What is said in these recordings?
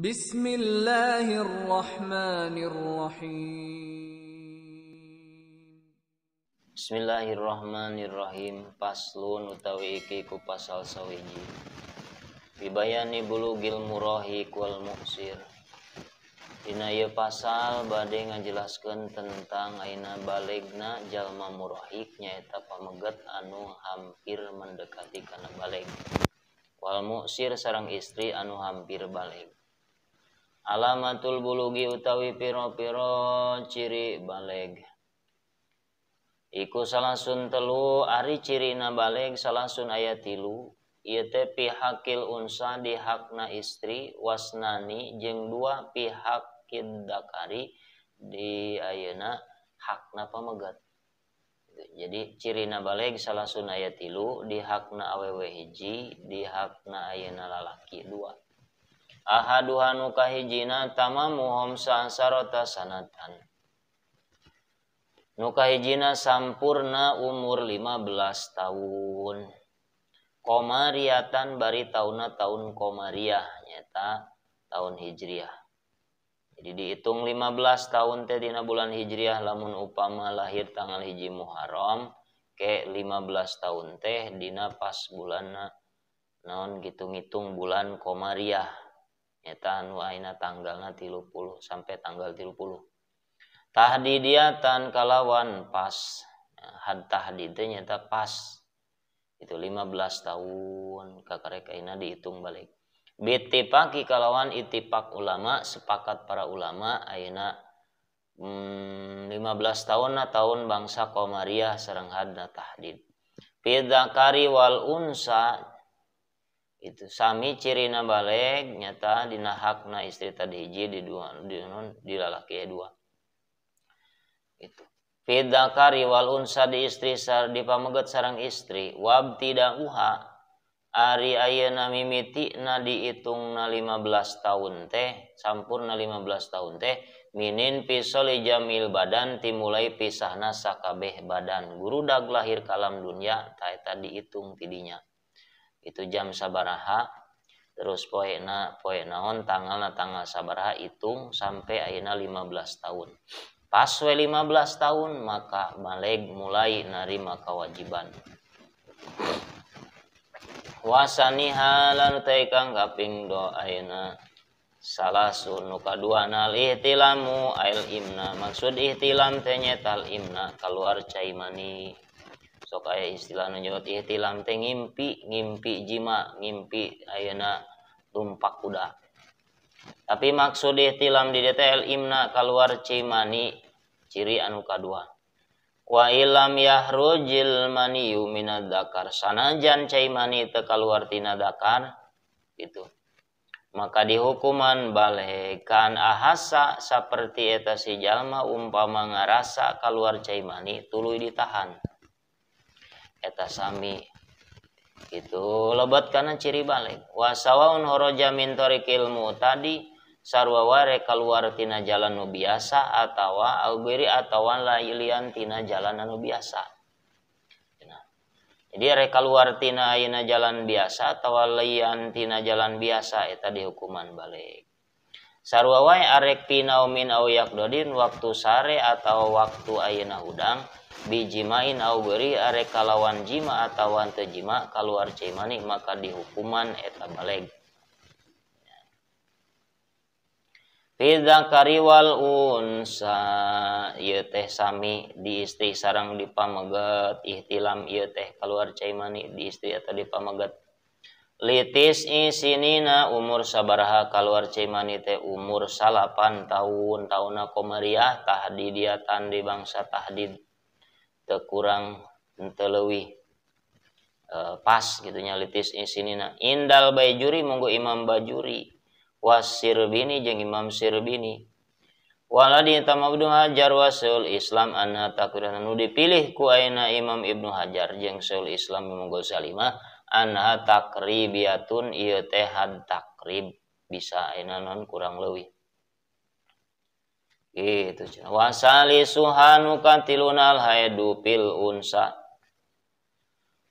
Bismillahirrahmanirrahim. Bismillahirrahmanirrahim. Paslun utawi iki ku pasal sawiji. Bibayani bulugil murahiq wal muksir. Dina ieu pasal bade ngajelaskeun tentang ayeuna balegna jalma murahiq nyaeta pameget anu hampir mendekati kana baleg. Wal muksir sareng istri anu hampir baleg. Alamatul bulugi utawi piro-piro ciri baleg. Iku salasun telu ari cirina baleg salasun aya tilu. Ieu teh pihakil unsa di hakna istri wasnani jeung dua pihak kiddakari di ayeuna hakna pamegat. Jadi cirina baleg salasun aya tilu di hakna awewe hiji di hakna ayeuna lalaki dua. Ahaduha nu kahijina tamamuhum sa'asarata sanatan. Nu kahijina sampurna umur 15 tahun. Komariatan bari taunna tahun komariah nyata tahun hijriah. Jadi dihitung 15 tahun teh dina bulan hijriah lamun upama lahir tanggal hiji Muharram ke 15 tahun teh dina pas bulanna naon gitu ngitung bulan komariah. Nyata anu ayeuna tanggalna 30 sampai tanggal 30. Tahdidiatan kalawan pas. Had tahdid teh nyata pas. Itu 15 tahun kakarek ayeuna dihitung balik. Bittifaqi kalawan ittifaq ulama, sepakat para ulama ayeuna 15 tahunna tahun bangsa Qamariyah sareng hadna tahdid. Fi dzakari wal unsa itu sami cirina baleg nyata dina hakna istri tadi hiji di lalaki dua. Itu. Fi dzakari wal unsa di istri di pameget sareng istri wabtidauha ari ayeuna mimitina diitungna 15 tahun teh sampurna 15 tahun teh minin pisoli jamil badan timulai pisahna sakabeh badan gurudag lahir kalam dunya ta eta diitung tidinya itu jam sabaraha terus poe naon tanggalna tanggal sabaraha hitung sampai ayeuna 15 tahun. Pas we 15 tahun maka baleg mulai narima kewajiban. Wasaniha lan teh kang kaping do ayeuna salasun nu kaduana ihtilamu ail imna. Maksud ihtilam teh nyetal imna keluar cai mani. Sok aya istilah nu nyebut ihtilam teh ngimpi jima, ngimpi ayeuna tumpak kuda. Tapi maksud ihtilam di detail imna keluar cimani ciri anu kadua. Wa ilam yahrujil maniyu minad dzakar sanajan cai mani teu kaluar tina dzakar gitu. Maka dihukuman baleg kan ahasa saperti eta si jalma umpama ngarasa kaluar cai mani tuluy ditahan. Eta sami itu lebat kana ciri baleg. Wa sawaun horoja min tariqil mu'tadi sarua ware keluar tina jalan nu biasa atawa aubiri atawa lailian tina jalan anu biasa. Jadi rek keluar tina ayeuna jalan biasa atawa lian tina jalan biasa eta dihukuman baleg. Sarua wae arek pinaumin au yaqdodin waktu sare atau waktu ayeuna udang bijimain au beri arek kalawan jima atawa teu jima kaluar cai mani maka dihukuman eta baleg. Fi dzakari wal unsa ieu teh sami di istri sareng di pameget ihtilam ieu teh kaluar cai mani di istri atau di pameget. Litis isinina umur sabaraha kaluar cai mani teh umur 8 tahun tauna qamariyah tahdidiatan di bangsa tahdid teu kurang teu leuwih pas gitunya litis isinina indal Bajuri monggo Imam Bajuri Wasirbini jeung Imam Sirbini waladi tamam Ibnu Hajar wasul Islam anna takriran nu dipilih ku ayeuna Imam Ibnu Hajar jeung Syekhul Islam Imam Ghazali mah anha takribiyatun ieu teh had takrib bisa ayeuna non kurang leuwih gitu cenah wasali suhanu katilunal haidu pil unsa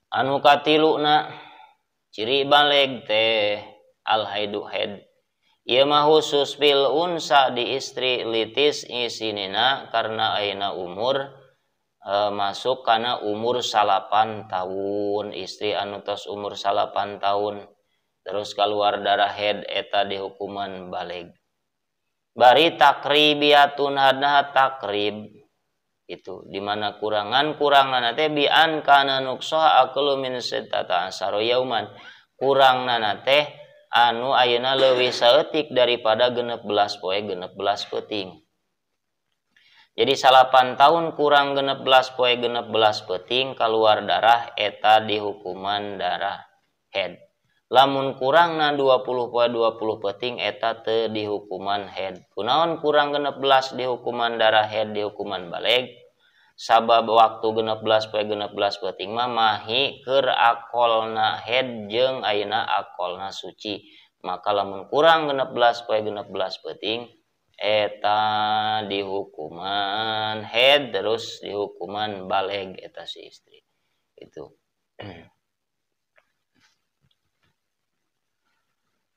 anu katiluna ciri baleg teh al haidu haid Ieu mah khusus fil unsa di istri litis isinina karena ayeuna umur masuk kana umur 8 tahun. Istri anu tos umur 8 tahun terus keluar darah haid eta dihukuman baleg. Bari takribiyatun hadna takrib itu dimana kurangan teh bi an kana nuqsa aqlu min sittata asara yauman, kurangna teh anu ayeuna leuwih saeutik daripada 16 poe 16 peuting. Jadi 8 tahun kurang 16 poe 16 peuting keluar darah eta dihukuman darah haid. Lamun kurangna 20 poe 20 peuting eta teu dihukuman haid. Kunaon kurang 16 dihukuman darah haid dihukuman baleg? Sabab waktu 16 poe 16 peuting mah mahi keur akolna haid jeung ayeuna akolna suci. Maka lamun kurang 16 poe 16 peuting eta dihukuman haid terus dihukuman baleg eta si istri. Itu.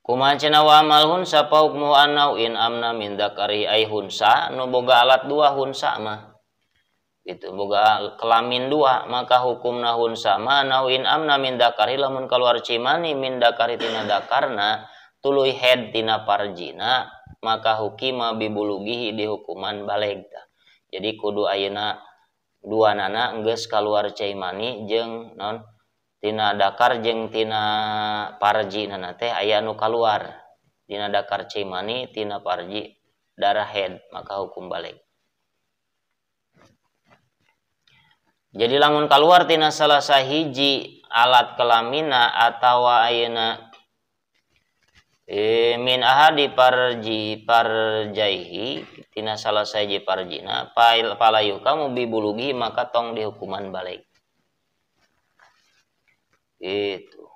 Kumaha cenah wa amal hunsa fa hukmu annauin amna min dzakari ai hunsa nu boga alat dua hunsa mah. Itu boga kelamin dua maka hukumna hunsa mah nauin amna min dzakari lamun keluar cimani min dzakari tina dakarna tuluy haid tina parjina maka hukima bibulugihi dihukuman baleg. Jadi kudu ayeuna dua nana geus kaluar cimani jeung naon tina dakar jeung tina parji nana teh aya nu kaluar tina dakar cimani tina parji darah haid maka hukum baleg. Jadi lamun keluar tina salah sahiji alat kelamina atawa ayeuna min ahadi parjaihi tina salah sahiji parjina palayu kamu bibulugi maka tong dihukuman baleg. Itu.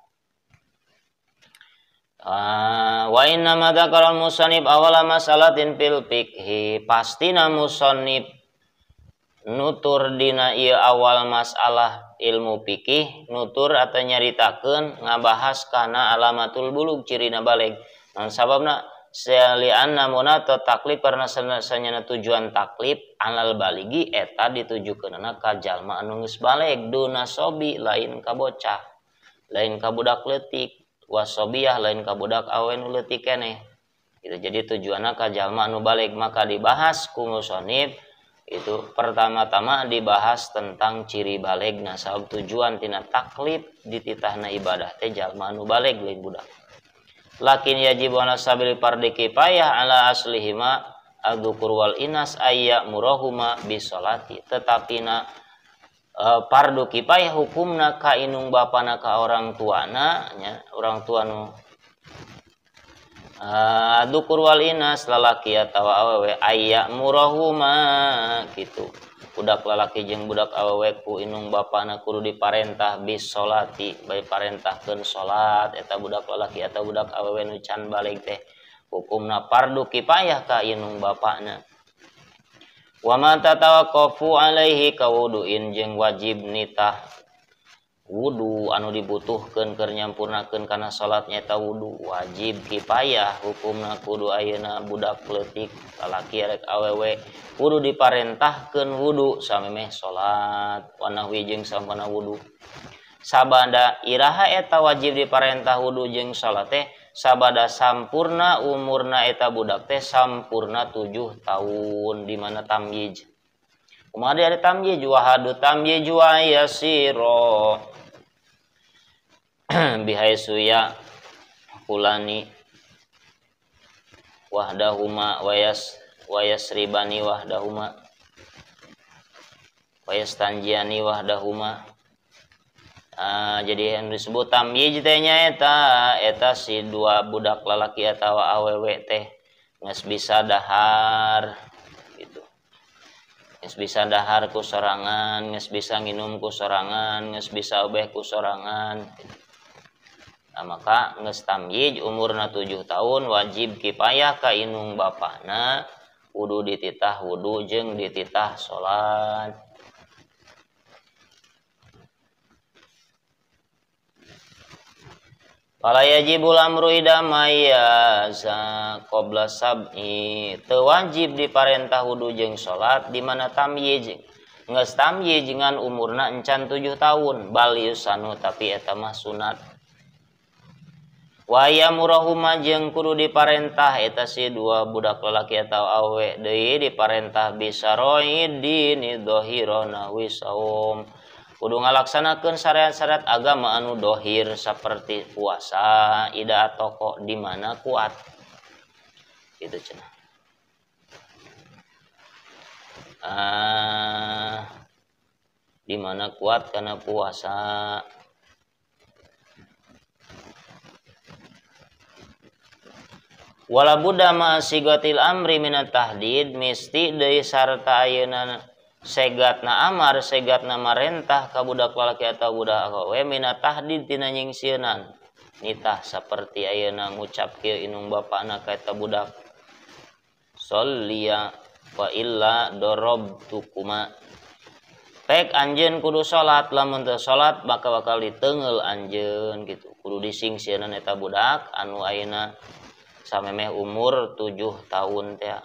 Wa inna ma dzakara musannif awala masalatin fil fiqhi pastina musannif nutur dina ieu awal masalah ilmu fikih nutur atau nyaritakeun ngabahas kana alamatul bulug cirina baleg. Naon sababna salianna munata taklif karena sanyana tujuan taklif alal baligi eta ditujukeunna ka jalma anu geus baleg duna sobi lain ka bocah lain ka budak leutik wasobiyah lain ka budak awe nu leutik keneh. Itu jadi tujuanna ka jalma anu baleg maka dibahas ku musannif itu pertama-tama dibahas tentang ciri baleg nah sabab tujuan tina taklif dititahna ibadah teh jalma anu baleg lain budak. Lakin yajib ala sabil fardhi kifayah ala aslihima adzukur wal inas ayya murahuma bisolati tetapina fardu kifayah hukumna ka inung bapana ka orang tuana nya orang tua nu dzukur wal inas lalaki atawa awewe ayya murahuma gitu. Budak lalaki jeung budak awewe ku inung bapana kudu diparentah bis sholati bae parentahkeun salat eta budak lalaki atau budak awewe nu can baleg teh hukumna fardu kifayah ka inung bapana. Wa ma tatawaqqafu alaihi kawuduin jeung wajib nitah wudu anu dibutuhkeun keur nyampurnakeun kana salat nyaeta wudu wajib kifayah hukumna kudu ayeuna budak leutik lalaki rek awewe kudu diparentahkeun wudu samemeh salat wanahwi jeung sampana wudu. Sabada iraha eta wajib diparentah wudu jeung salat teh sabada sampurna umurna eta budak teh sampurna 7 tahun di mana tamyiz. Kumaha ari tamyiz wa hadu tamyiz wa yasiro bihaisu ya kulani wahdahuma wayasribani wahdahuma wayastanjiani wahdahuma. Jadi yang disebut tamyiz teh nya eta si dua budak lalaki atawa awewe teh geus bisa dahar gitu. Geus bisa dahar ku sorangan, geus bisa nginum ku sorangan, geus bisa obeh ku sorangan gitu. Nah, maka geus tamyiz umurna 7 tahun wajib kifayah ka inung bapana wudu dititah wudu jeung dititah salat. Fala yajibul amru idamaya qabla sab'i. Teu wajib diparentah wudu jeung salat di mana tamyiz. Geus tamyiz ngan umurna encan 7 tahun, bal yusanu tapi eta mah sunat. Wa yamurahuma jeung kudu diparentah eta si dua budak lalaki atau awe deui diparentah bisaroidin dhahirana wisaum. Kudu ngalaksanakeun syariat-syariat agama anu dohir seperti puasa, ida toko di mana kuat. Gitu cenah. Di mana kuat karena puasa. Wala budda ma sigatil amri minat tahdid, mesti deui sarta ayeuna segatna amar, segatna marentah ka budak lalaki atau budak awewe minat tahdid tina nyingsieunan. Nitah saperti ayeuna ngucap kieu inung bapana ka eta budak. Sholliya wa illa darabtukuma. Pek anjeun kudu salat, lamun teu salat maka bakal diteungeul anjeun gitu. Kudu disingsieunan eta budak anu ayeuna samemeh umur 7 tahun teh.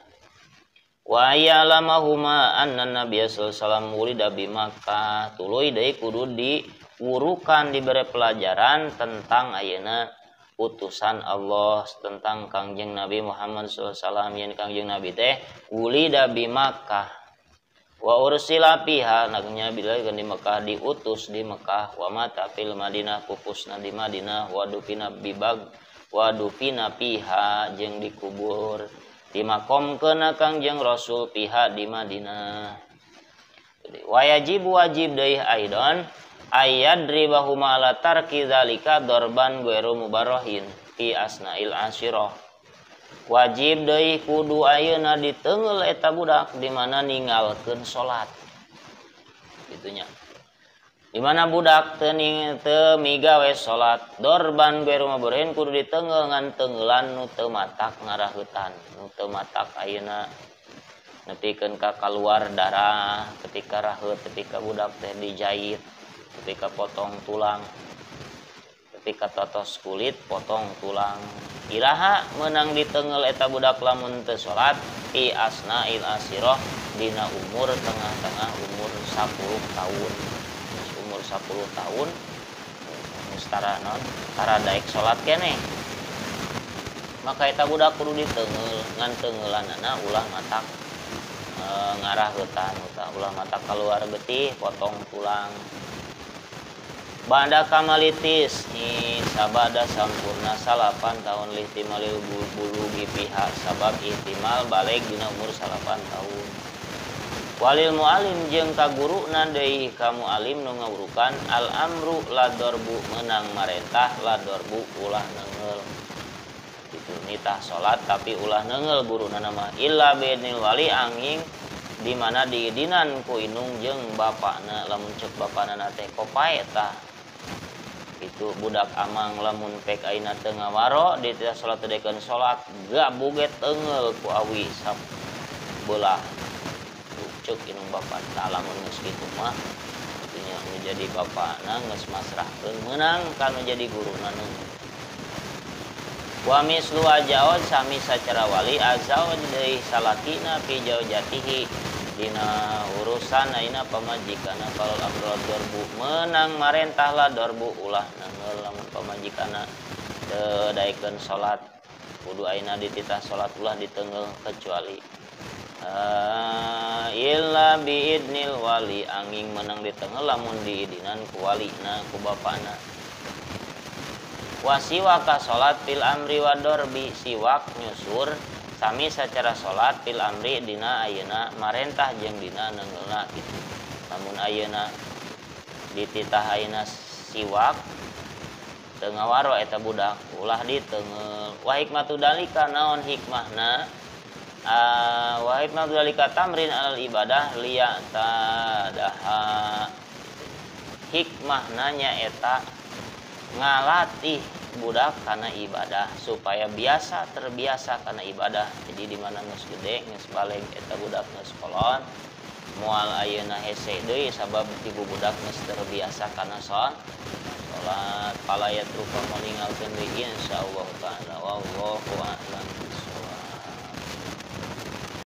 Wa ya'lamahuma anna Nabiy sallallahu alaihi wasallam wulida bi Makkah. Tuluy deui kudu diurukan diberi pelajaran tentang ayeuna utusan Allah, tentang Kangjeng Nabi Muhammad sallallahu alaihi wasallam yen Kangjeng Nabi teh wulida bi Makkah. Wa ursila fiha nagnya bila di Mekah diutus di Mekah, wa mata fil Madinah pupusna di Madinah, wa dufina bibag wa dufina piha jeung dikubur dimakomkeun Kangjeng Rasul piha di Madinah. Wa yajibu wajib deui aidon ayadribahuma ala tarki zalika darban ghairu mubarahin fi asnail asyirah. Wajib deui kudu ayeuna diteungeul eta budak di mana ninggalkeun salat. Kitunya. Di mana budak teu migawe salat, dorban ghairu mubarahin kudu diteungeul ngan teungeulan nu teu matak ngaraheutan, nu teu matak ayeuna nepikeun ka kaluar darah ketika raheut, ketika budak teh dijahit, ketika potong tulang, ketika totos kulit potong tulang. Iraha meunang diteungeul eta budak lamun teu salat fi asnail asirah dina umur tengah-tengah umur 10 tahun. Umur 10 tahun mustara non tara daek salat keneh. Maka eta budak kudu diteungeul ngan teungeulanana ulah matak ngaraheutan ulah matak kaluar getih potong tulang. Banda kamalitis ni sabada sampurna 8 tahun lihtimalil bulugi pihak sabab ihtimal balik dina umur 8 tahun. Walil mu'alim jeung ka guruna deui ka mu'alim nu ngawurukan al amru la darbu meunang marentah la darbu ulah neungeul. Itu nitah salat tapi ulah neungeul guruna mah illa bi'idnil wali anging di mana diidinan ku inung jeung bapana lamun ceuk bapana teh kopae tah. Itu budak amang lamun pek aina teu ngawaro di teh salat dekeun salat gak boget teungeul ku awi sab belah cuk inung bapak lamun geus kitu mah atunya nu jadi bapana geus masrahkeun meunang kanu jadi guruna neungeul. Wa mislu ajaud sami sacara wali azawaj deui salakina fi jaujatihi dina urusan aina pamajikana kalau amrul darbu menang marentah lah darbu ulah neungeul lamun pamajikana teu daekeun salat kudu aina dititah salat ulah diteungeul kecuali illa biidnil wali anging menang diteungeul lamun diidinan ku walina ku bapana. Wa siwaka salat fil amri wa darbi siwak nyusur sami sacara salat fil amri dina ayeuna marentah jeung dina neungeulna kitu. Namun ayeuna dititah ayeuna siwak teu ngawaro eta budak ulah diteungeul. Wa hikmatu dalika naon hikmahna? Wa hikmatu dalika tamrin alal ibadah liya tadaha. Hikmahna nyaeta ngalatih budak kana ibadah supaya terbiasa kana ibadah. Jadi di mana geus gede geus baleg eta budak geus kolon moal ayeuna hese deui sabab ibu budak geus terbiasa kana salat salat pala yatruka ninggalkeun deui insyaallah taala wallahu a'lam.